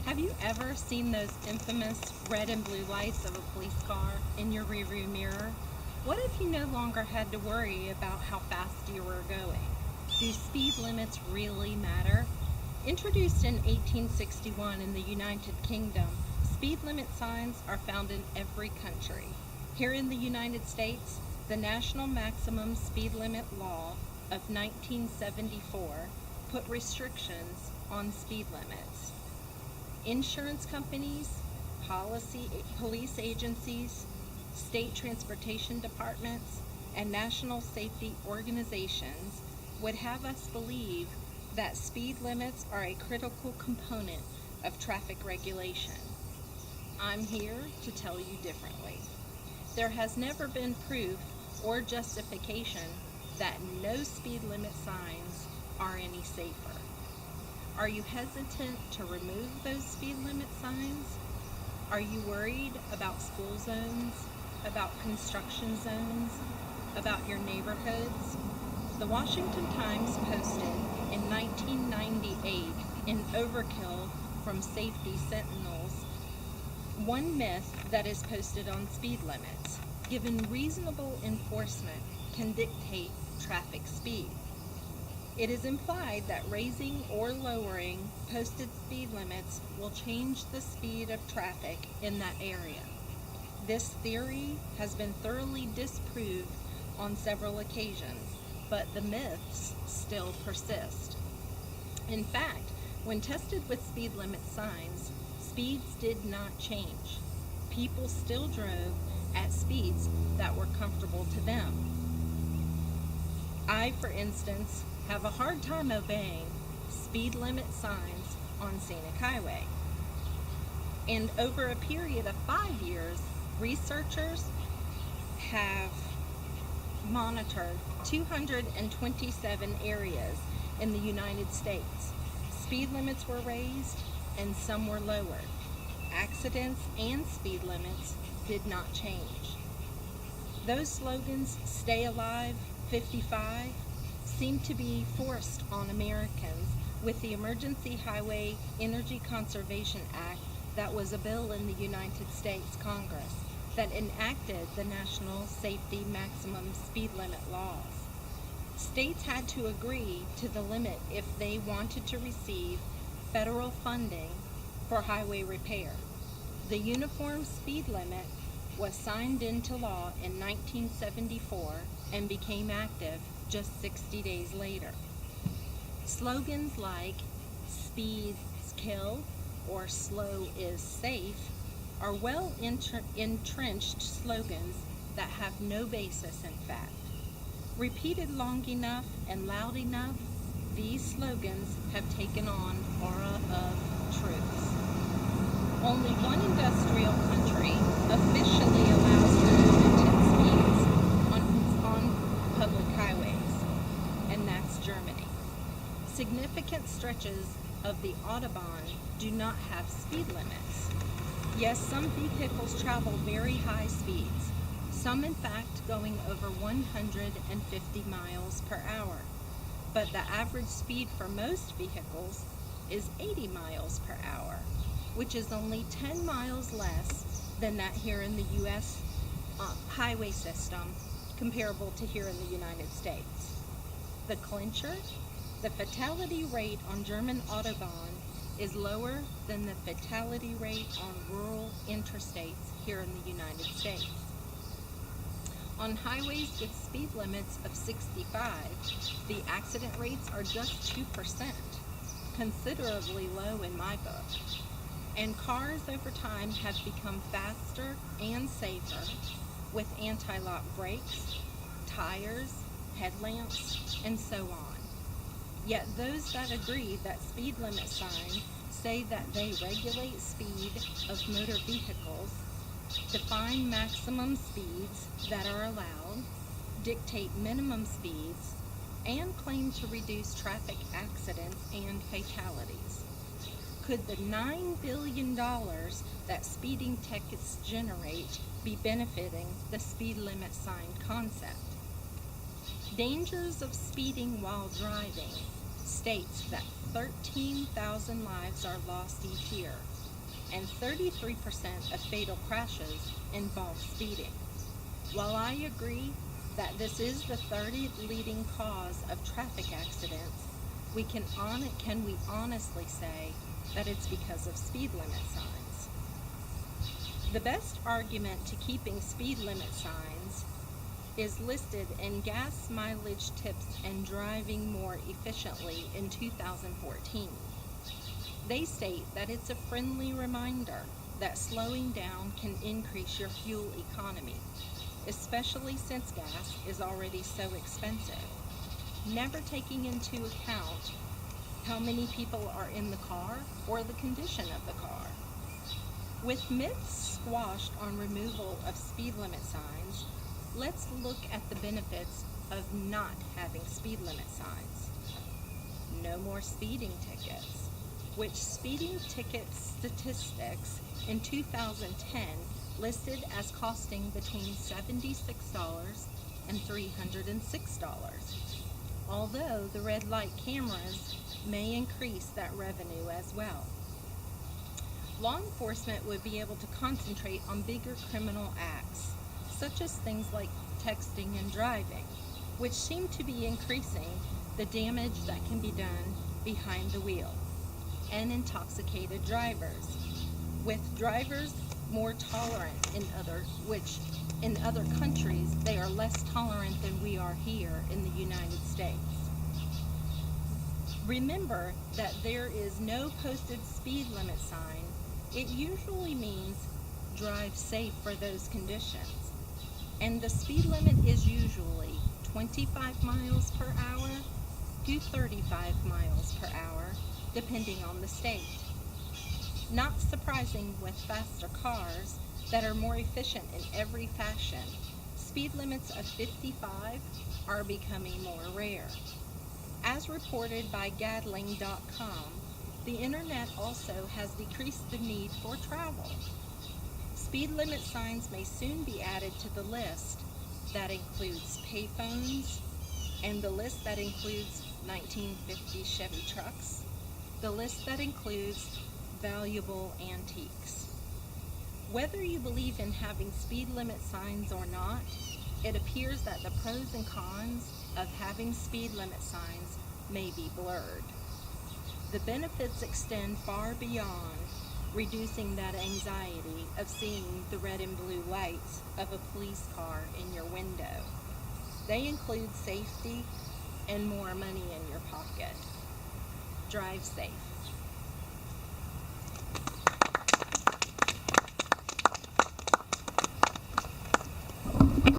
Have you ever seen those infamous red and blue lights of a police car in your rearview mirror? What if you no longer had to worry about how fast you were going? Do speed limits really matter? Introduced in 1861 in the United Kingdom, speed limit signs are found in every country. Here in the United States, the National Maximum Speed Limit Law of 1974 put restrictions on speed limits. Insurance companies, police agencies, state transportation departments, and national safety organizations would have us believe that speed limits are a critical component of traffic regulation. I'm here to tell you differently. There has never been proof or justification that no speed limit signs are any safer. Are you hesitant to remove those speed limit signs? Are you worried about school zones, about construction zones, about your neighborhoods? The Washington Times posted in 1998 in Overkill from Safety Sentinels one myth that is posted on speed limits. Given reasonable enforcement can dictate traffic speed. It is implied that raising or lowering posted speed limits will change the speed of traffic in that area. This theory has been thoroughly disproved on several occasions, but the myths still persist. In fact, when tested with speed limit signs, speeds did not change. People still drove at speeds that were comfortable to them. I, for instance, have a hard time obeying speed limit signs on Scenic Highway. And over a period of 5 years, researchers have monitored 227 areas in the United States. Speed limits were raised and some were lowered. Accidents and speed limits did not change. Those slogans, "Stay Alive, 55, seem to be forced on Americans with the Emergency Highway Energy Conservation Act that was a bill in the United States Congress that enacted the National Safety Maximum Speed Limit laws. States had to agree to the limit if they wanted to receive federal funding for highway repair. The uniform speed limit was signed into law in 1974 and became active just 60 days later. Slogans like "Speeds kill" or "Slow is safe" are well entrenched slogans that have no basis in fact. Repeated long enough and loud enough, these slogans have taken on aura of truth. Only one industrial country officially allows unlimited speeds on public highways, and that's Germany. Significant stretches of the Autobahn do not have speed limits. Yes, some vehicles travel very high speeds, some in fact going over 150 miles per hour. But the average speed for most vehicles is 80 miles per hour, which is only 10 miles less than that here in the U.S. Highway system, comparable to here in the United States. The clincher, the fatality rate on German Autobahn is lower than the fatality rate on rural interstates here in the United States. On highways with speed limits of 65, the accident rates are just 2%, considerably low in my book. And cars over time have become faster and safer with anti-lock brakes, tires, headlamps, and so on. Yet those that agree that speed limit signs say that they regulate speed of motor vehicles, define maximum speeds that are allowed, dictate minimum speeds, and claim to reduce traffic accidents and fatalities. Could the $9 billion that speeding tickets generate be benefiting the speed limit sign concept? Dangers of Speeding While Driving states that 13,000 lives are lost each year, and 33% of fatal crashes involve speeding. While I agree that this is the third leading cause of traffic accidents, can we honestly say that it's because of speed limit signs? The best argument to keeping speed limit signs is listed in Gas Mileage Tips and Driving More Efficiently in 2014. They state that it's a friendly reminder that slowing down can increase your fuel economy, especially since gas is already so expensive, never taking into account how many people are in the car or the condition of the car. With myths squashed on removal of speed limit signs, let's look at the benefits of not having speed limit signs. No more speeding tickets, which speeding ticket statistics in 2010 listed as costing between $76 and $306. Although the red light cameras may increase that revenue as well. Law enforcement would be able to concentrate on bigger criminal acts, such as things like texting and driving, which seem to be increasing the damage that can be done behind the wheel, and intoxicated drivers, with drivers more tolerant in other countries they are less tolerant than we are here in the United States. Remember that there is no posted speed limit sign. It usually means drive safe for those conditions. And the speed limit is usually 25 miles per hour to 35 miles per hour, depending on the state. Not surprising with faster cars that are more efficient in every fashion, speed limits of 55 are becoming more rare. As reported by Gadling.com, the internet also has decreased the need for travel. Speed limit signs may soon be added to the list that includes payphones, and the list that includes 1950 Chevy trucks, the list that includes valuable antiques. Whether you believe in having speed limit signs or not, it appears that the pros and cons of having speed limit signs may be blurred. The benefits extend far beyond reducing that anxiety of seeing the red and blue lights of a police car in your window. They include safety and more money in your pocket. Drive safe.